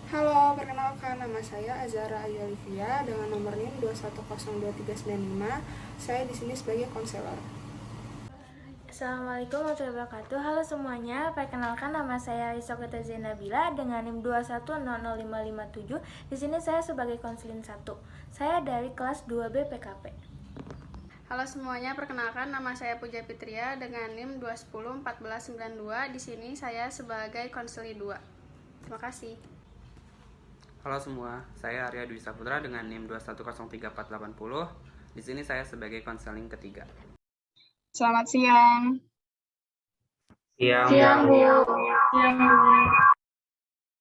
Halo, perkenalkan nama saya Azara Ayu Olivia dengan nomor NIM 2102395. Saya di sini sebagai konselor. Assalamualaikum warahmatullahi wabarakatuh. Halo semuanya, perkenalkan nama saya Isoketa Zainabila dengan NIM 2100557. Di sini saya sebagai konselin 1. Saya dari kelas 2B PKP. Halo semuanya, perkenalkan nama saya Puja Fitria dengan NIM 2101492. Di sini saya sebagai konseli 2. Terima kasih. Halo semua, saya Arya Dwi Saputra dengan NIM 2103480. Di sini saya sebagai konseling ketiga. Selamat siang. Siang, Bu.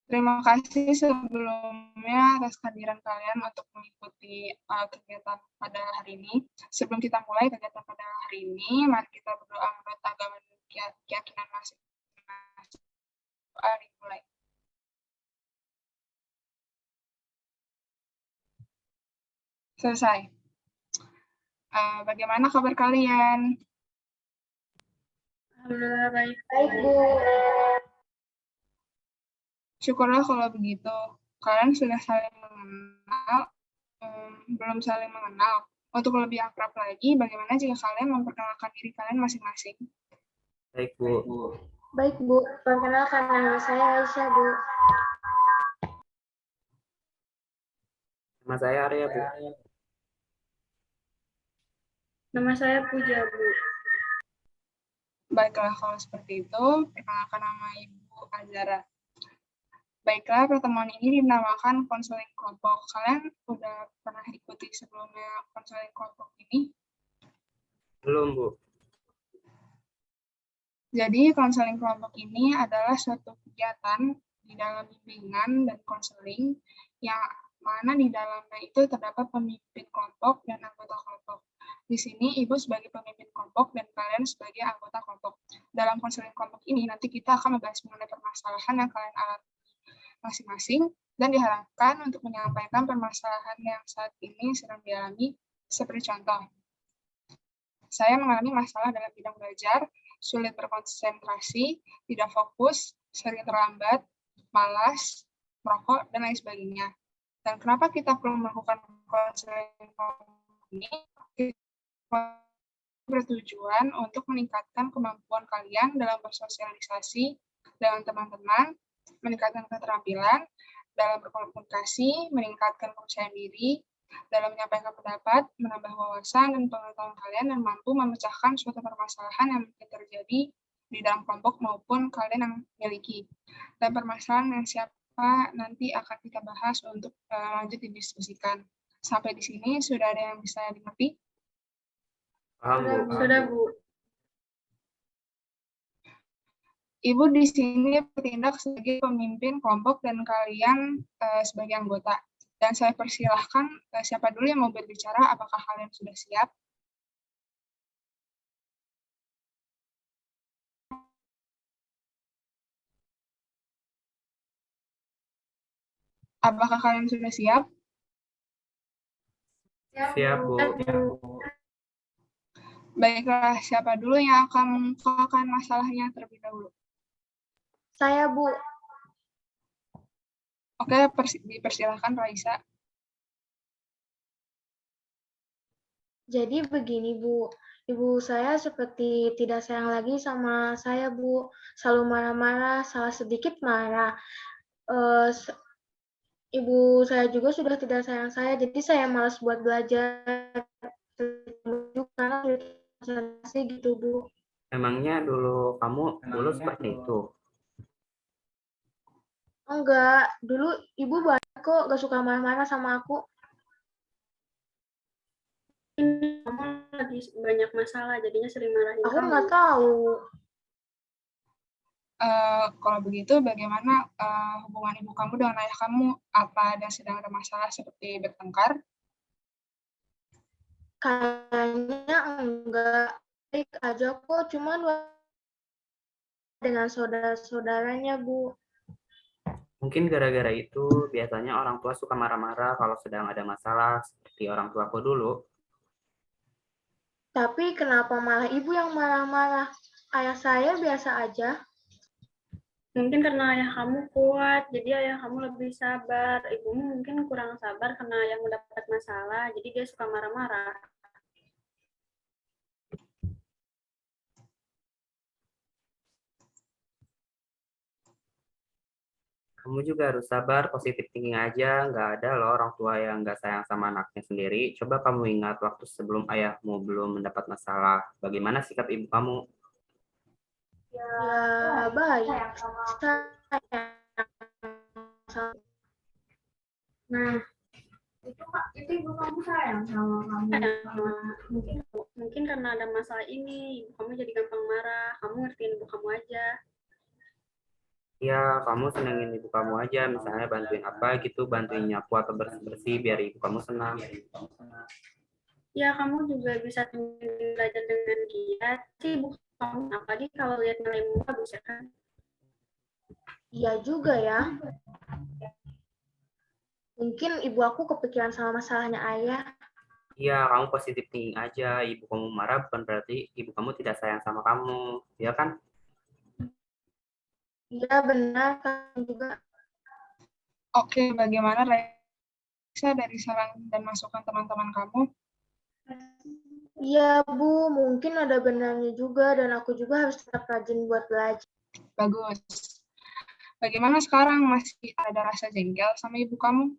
Terima kasih sebelumnya atas kehadiran kalian untuk mengikuti kegiatan pada hari ini. Sebelum kita mulai kegiatan pada hari ini, mari kita berdoa menurut agama dan keyakinan masing-masing. Dimulai. Selesai. Bagaimana kabar kalian? Alhamdulillah baik. Baik, Bu. Syukurlah kalau begitu. Kalian sudah saling mengenal, belum saling mengenal. Untuk lebih akrab lagi, bagaimana jika kalian memperkenalkan diri kalian masing-masing? Baik Bu. Baik, Bu. Perkenalkan nama saya Aisyah, Bu. Nama saya Arya Bu. Nama saya Puja, Bu. Baiklah, kalau seperti itu, perkenalkan nama Ibu Azara. Baiklah, pertemuan ini dinamakan konseling kelompok. Kalian udah pernah ikuti sebelumnya konseling kelompok ini? Belum Bu. Jadi, konseling kelompok ini adalah suatu kegiatan di dalam bimbingan dan konseling yang mana di dalamnya itu terdapat pemimpin kelompok dan anggota kelompok. Di sini Ibu sebagai pemimpin kelompok dan kalian sebagai anggota kelompok. Dalam konseling kelompok ini nanti kita akan membahas mengenai permasalahan yang kalian alami masing-masing dan diharapkan untuk menyampaikan permasalahan yang saat ini sedang dialami seperti contoh. Saya mengalami masalah dalam bidang belajar, sulit berkonsentrasi, tidak fokus, sering terlambat, malas, merokok, dan lain sebagainya. Dan kenapa kita perlu melakukan konseling ini? Bertujuan untuk meningkatkan kemampuan kalian dalam bersosialisasi dengan teman-teman, meningkatkan keterampilan dalam berkomunikasi, meningkatkan kepercayaan diri, dalam menyampaikan pendapat, menambah wawasan dan pengetahuan kalian, dan mampu memecahkan suatu permasalahan yang mungkin terjadi di dalam kelompok maupun kalian yang miliki. Dan permasalahan yang siapa nanti akan kita bahas untuk lanjut didiskusikan. Sampai di sini sudah ada yang bisa dimengerti? Paham Bu. Sudah, Bu. Ibu di sini bertindak sebagai pemimpin kelompok dan kalian sebagai anggota. Dan saya persilahkan siapa dulu yang mau berbicara, apakah kalian sudah siap? Apakah kalian sudah siap? Siap Bu. Baiklah, siapa dulu yang akan mengungkapkan masalahnya terlebih dahulu? Saya, Bu. Oke, dipersilahkan Raisa. Jadi begini, Bu. Ibu saya seperti tidak sayang lagi sama saya, Bu. Selalu marah-marah, salah sedikit marah. Ibu saya juga sudah tidak sayang saya, jadi saya malas buat belajar. Karena konsentrasi gitu, Bu. Emangnya kamu dulu seperti itu? Enggak, dulu Ibu banyak kok gak suka marah-marah sama aku. Kamu lagi banyak masalah, jadinya sering marahin Aku kamu. nggak tahu. Kalau begitu, bagaimana hubungan ibu kamu dengan ayah kamu? Apa ada sedang ada masalah seperti bertengkar? Kayaknya enggak, baik aja kok, cuman dengan saudara-saudaranya, Bu. Mungkin gara-gara itu biasanya orang tua suka marah-marah kalau sedang ada masalah seperti orang tuaku dulu. Tapi kenapa malah Ibu yang marah-marah? Ayah saya biasa aja. Mungkin karena ayah kamu kuat, jadi ayah kamu lebih sabar. Ibumu mungkin kurang sabar karena yang mendapat masalah, jadi dia suka marah-marah. Kamu juga harus sabar, positif thinking aja. Nggak ada loh orang tua yang nggak sayang sama anaknya sendiri. Coba kamu ingat waktu sebelum ayahmu belum mendapat masalah. Bagaimana sikap ibu kamu? Ya, baik. Nah, Itu ibu kamu sayang sama kamu. mungkin karena ada masalah ini, ibu kamu jadi gampang marah. Kamu ngertiin ibu kamu aja. Ya, kamu senengin ibu kamu aja. Misalnya bantuin apa gitu, bantuin nyapu atau bersih-bersih biar ibu kamu senang. Ya, kamu juga bisa belajar dengan giat sih ibu kamu. Apalagi kalau lihat nilaimu bagus ya kan. Iya juga ya. Mungkin ibu aku kepikiran sama masalahnya ayah. Iya, kamu positif thinking aja. Ibu kamu marah bukan berarti ibu kamu tidak sayang sama kamu. Ya kan? Iya benar kan juga. Oke, bagaimana Raisa dari saran dan masukan teman-teman kamu? Iya Bu, mungkin ada benarnya juga dan aku juga harus tetap rajin buat belajar. Bagus. Bagaimana sekarang? Masih ada rasa jengkel sama ibu kamu?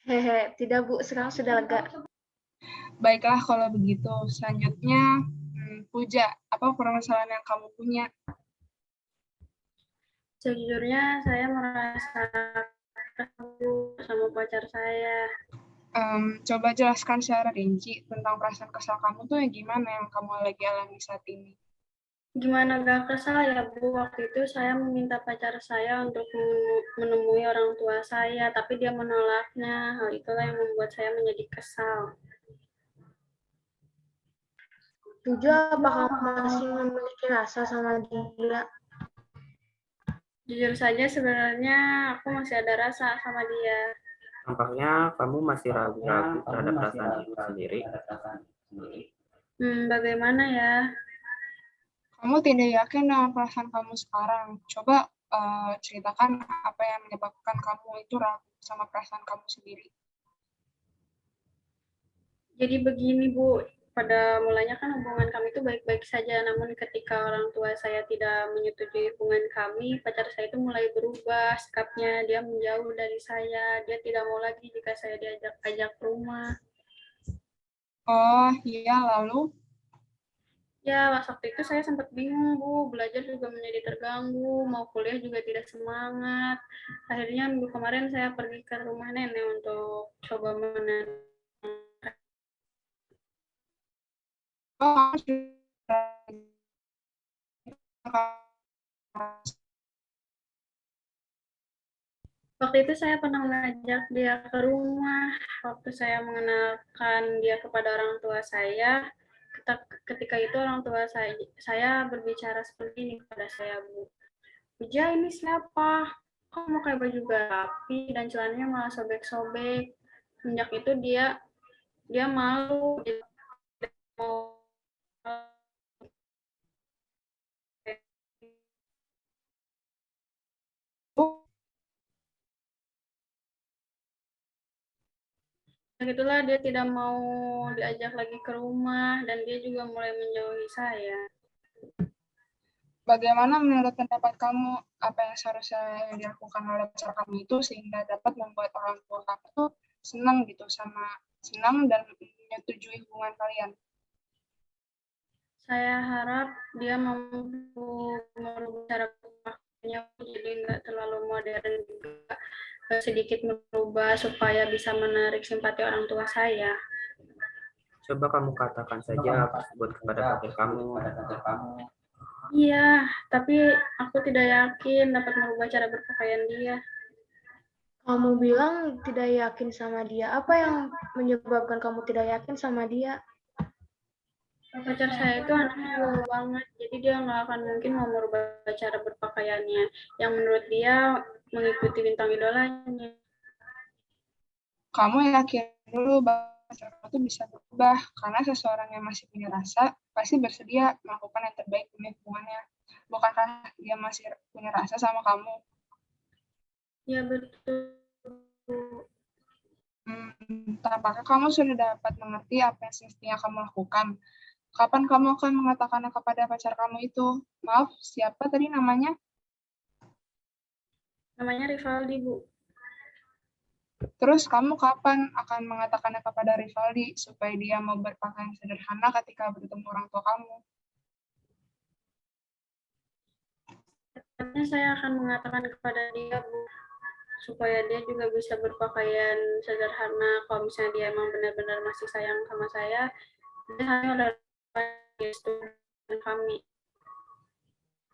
Hehe, tidak Bu, sekarang sudah lega. Baiklah kalau begitu. Selanjutnya, Puja, apa permasalahan yang kamu punya? Sejujurnya saya merasa kesal sama pacar saya. Coba jelaskan secara rinci tentang perasaan kesal kamu tuh yang gimana yang kamu lagi alami saat ini. Gimana gak kesal ya Bu, waktu itu saya meminta pacar saya untuk menemui orang tua saya, tapi dia menolaknya. Hal itulah yang membuat saya menjadi kesal. Juga apa kamu masih memiliki rasa sama dia? Jujur saja sebenarnya aku masih ada rasa sama dia. Tampaknya kamu masih ragu-ragu terhadap perasaan ibu sendiri. Bagaimana ya? Kamu tidak yakin dengan perasaan kamu sekarang. Coba ceritakan apa yang menyebabkan kamu itu ragu sama perasaan kamu sendiri. Jadi begini Bu, pada mulanya kan hubungan kami itu baik-baik saja, namun ketika orang tua saya tidak menyetujui hubungan kami, pacar saya itu mulai berubah sikapnya, dia menjauh dari saya, dia tidak mau lagi jika saya diajak ke rumah. Oh iya, lalu? Ya, waktu itu saya sempat bingung Bu, belajar juga menjadi terganggu, mau kuliah juga tidak semangat. Akhirnya minggu kemarin saya pergi ke rumah nenek untuk coba menenangkan. Oh, Waktu itu saya pernah mengajak dia ke rumah, waktu saya mengenalkan dia kepada orang tua saya, ketika itu orang tua saya berbicara seperti ini kepada saya, Bu. Puja, ini siapa? Kok mau kayak baju rapi dan celananya malah sobek-sobek. Sejak itu dia malu, dia mau itulah dia tidak mau diajak lagi ke rumah dan dia juga mulai menjauhi saya. Bagaimana menurut pendapat kamu apa yang seharusnya dilakukan oleh pacar kamu itu sehingga dapat membuat orang tua kamu tuh senang gitu senang dan menyetujui hubungan kalian? Saya harap dia mampu merubah cara berpakaiannya jadi nggak terlalu modern juga, sedikit merubah supaya bisa menarik simpati orang tua saya. Coba kamu katakan saja tersebut kepada pacar kamu. Iya, tapi aku tidak yakin dapat merubah cara berpakaian dia. Kamu bilang tidak yakin sama dia. Apa yang menyebabkan kamu tidak yakin sama dia? Pacar saya itu anaknya gaul banget, jadi dia nggak akan mungkin mau merubah cara berpakaiannya yang menurut dia mengikuti bintang idolanya. Kamu yakin dulu pacar kamu tuh bisa berubah, karena seseorang yang masih punya rasa pasti bersedia melakukan yang terbaik demi hubungannya. Bukankah dia masih punya rasa sama kamu? Ya betul. Tampaknya kamu sudah dapat mengerti apa yang semestinya kamu lakukan. Kapan kamu akan mengatakannya kepada pacar kamu itu? Maaf, siapa tadi namanya? Namanya Rivaldi, Bu. Terus kamu kapan akan mengatakannya kepada Rivaldi supaya dia mau berpakaian sederhana ketika bertemu orang tua kamu? Katanya saya akan mengatakan kepada dia, Bu, supaya dia juga bisa berpakaian sederhana. Kalau misalnya dia emang benar-benar masih sayang sama saya, dia hanya udah kami.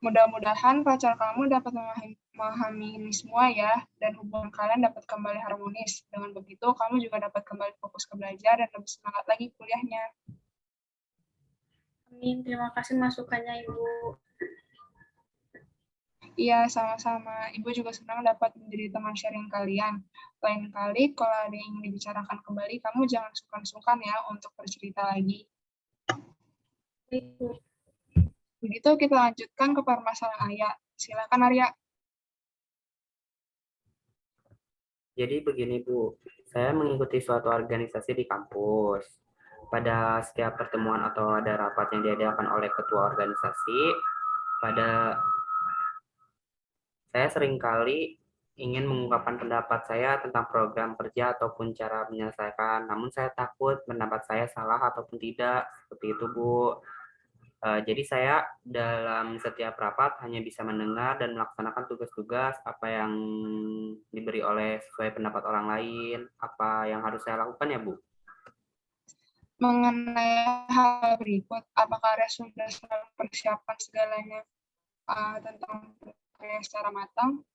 Mudah-mudahan pacar kamu dapat memahami ini semua ya, dan hubungan kalian dapat kembali harmonis. Dengan begitu, kamu juga dapat kembali fokus ke belajar dan lebih semangat lagi kuliahnya. Amin, terima kasih masukannya, Ibu. Iya, sama-sama. Ibu juga senang dapat menjadi teman sharing kalian. Lain kali, kalau ada yang ingin dibicarakan kembali, kamu jangan sungkan-sungkan ya untuk bercerita lagi. Ibu. Begitu kita lanjutkan ke permasalahan Arya. Silakan Arya. Jadi begini Bu, saya mengikuti suatu organisasi di kampus. Pada setiap pertemuan atau ada rapat yang diadakan oleh ketua organisasi, saya seringkali ingin mengungkapkan pendapat saya tentang program kerja ataupun cara menyelesaikan. Namun saya takut pendapat saya salah ataupun tidak, seperti itu Bu. Jadi saya dalam setiap rapat hanya bisa mendengar dan melaksanakan tugas-tugas apa yang diberi oleh sesuai pendapat orang lain. Apa yang harus saya lakukan ya Bu? Mengenai hal berikut, apakah Arya sudah selalu persiapkan segalanya tentang Arya secara matang?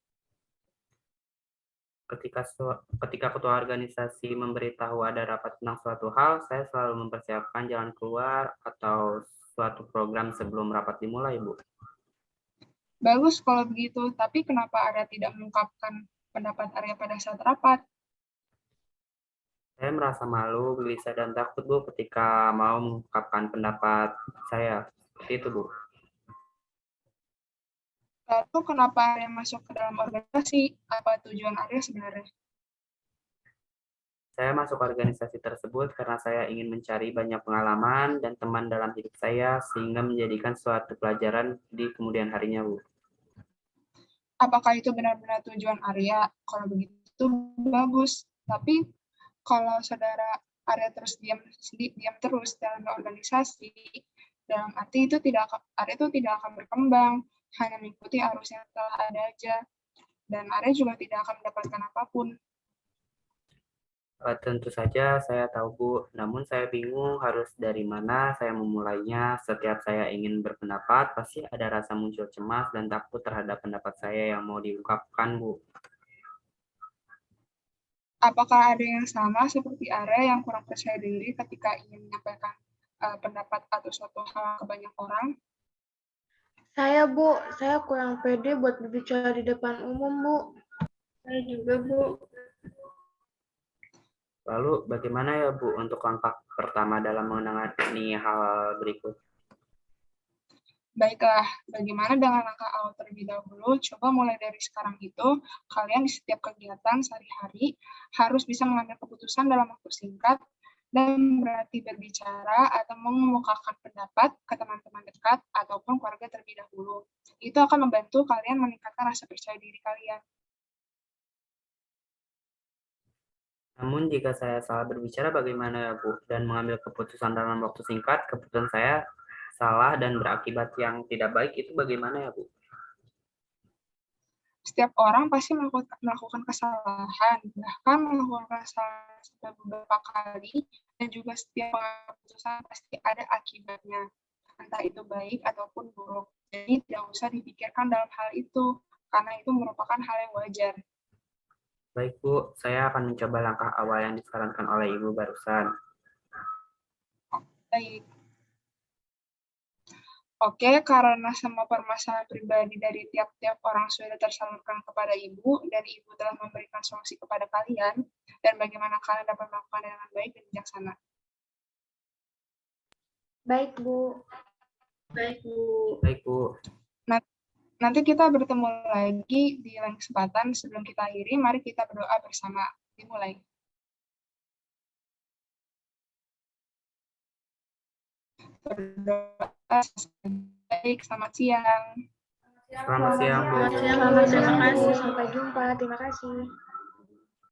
Ketika ketua organisasi memberitahu ada rapat tentang suatu hal, saya selalu mempersiapkan jalan keluar atau suatu program sebelum rapat dimulai, Bu. Bagus kalau begitu, tapi kenapa Arya tidak mengungkapkan pendapat Arya pada saat rapat? Saya merasa malu, gelisah, dan takut, Bu, ketika mau mengungkapkan pendapat saya. Seperti itu, Bu. Lalu kenapa Arya masuk ke dalam organisasi? Apa tujuan Arya sebenarnya? Saya masuk organisasi tersebut karena saya ingin mencari banyak pengalaman dan teman dalam hidup saya, sehingga menjadikan suatu pelajaran di kemudian harinya, Bu. Apakah itu benar-benar tujuan Arya? Kalau begitu, bagus. Tapi kalau saudara Arya terus diam terus dalam organisasi, dalam arti itu Arya itu tidak akan berkembang, hanya mengikuti arus yang telah ada aja, dan Arya juga tidak akan mendapatkan apapun. Tentu saja saya tahu Bu, namun saya bingung harus dari mana saya memulainya. Setiap saya ingin berpendapat, pasti ada rasa muncul cemas dan takut terhadap pendapat saya yang mau diungkapkan, Bu. Apakah ada yang sama seperti Arya yang kurang percaya diri ketika ingin menyampaikan pendapat atau suatu hal ke banyak orang? Saya, Bu, saya kurang pede buat berbicara di depan umum, Bu. Saya juga, Bu. Lalu bagaimana ya Bu untuk langkah pertama dalam menangani hal berikut? Baiklah, bagaimana dengan langkah awal terlebih dahulu? Coba mulai dari sekarang itu, kalian di setiap kegiatan sehari-hari harus bisa mengambil keputusan dalam waktu singkat dan berarti berbicara atau mengemukakan pendapat ke teman-teman dekat ataupun keluarga terlebih dahulu. Itu akan membantu kalian meningkatkan rasa percaya diri kalian. Namun jika saya salah berbicara bagaimana ya Bu? Dan mengambil keputusan dalam waktu singkat, keputusan saya salah dan berakibat yang tidak baik, itu bagaimana ya Bu? Setiap orang pasti melakukan kesalahan, bahkan melakukan kesalahan sudah beberapa kali, dan juga setiap keputusan pasti ada akibatnya, entah itu baik ataupun buruk. Jadi tidak usah dipikirkan dalam hal itu, karena itu merupakan hal yang wajar. Baik Bu, saya akan mencoba langkah awal yang disarankan oleh Ibu barusan. Baik. Oke, karena semua permasalahan pribadi dari tiap-tiap orang sudah tersalurkan kepada Ibu, dan Ibu telah memberikan solusi kepada kalian, dan bagaimana kalian dapat melakukan dengan baik dan bijaksana. Baik, Bu. Baik, Bu. Baik, Bu. Nanti kita bertemu lagi di lain kesempatan. Sebelum kita akhiri, mari kita berdoa bersama. Dimulai. Berdoa. Baik, selamat siang. Selamat siang, Bu. Selamat siang, Bu. Terima kasih. Sampai jumpa. Terima kasih.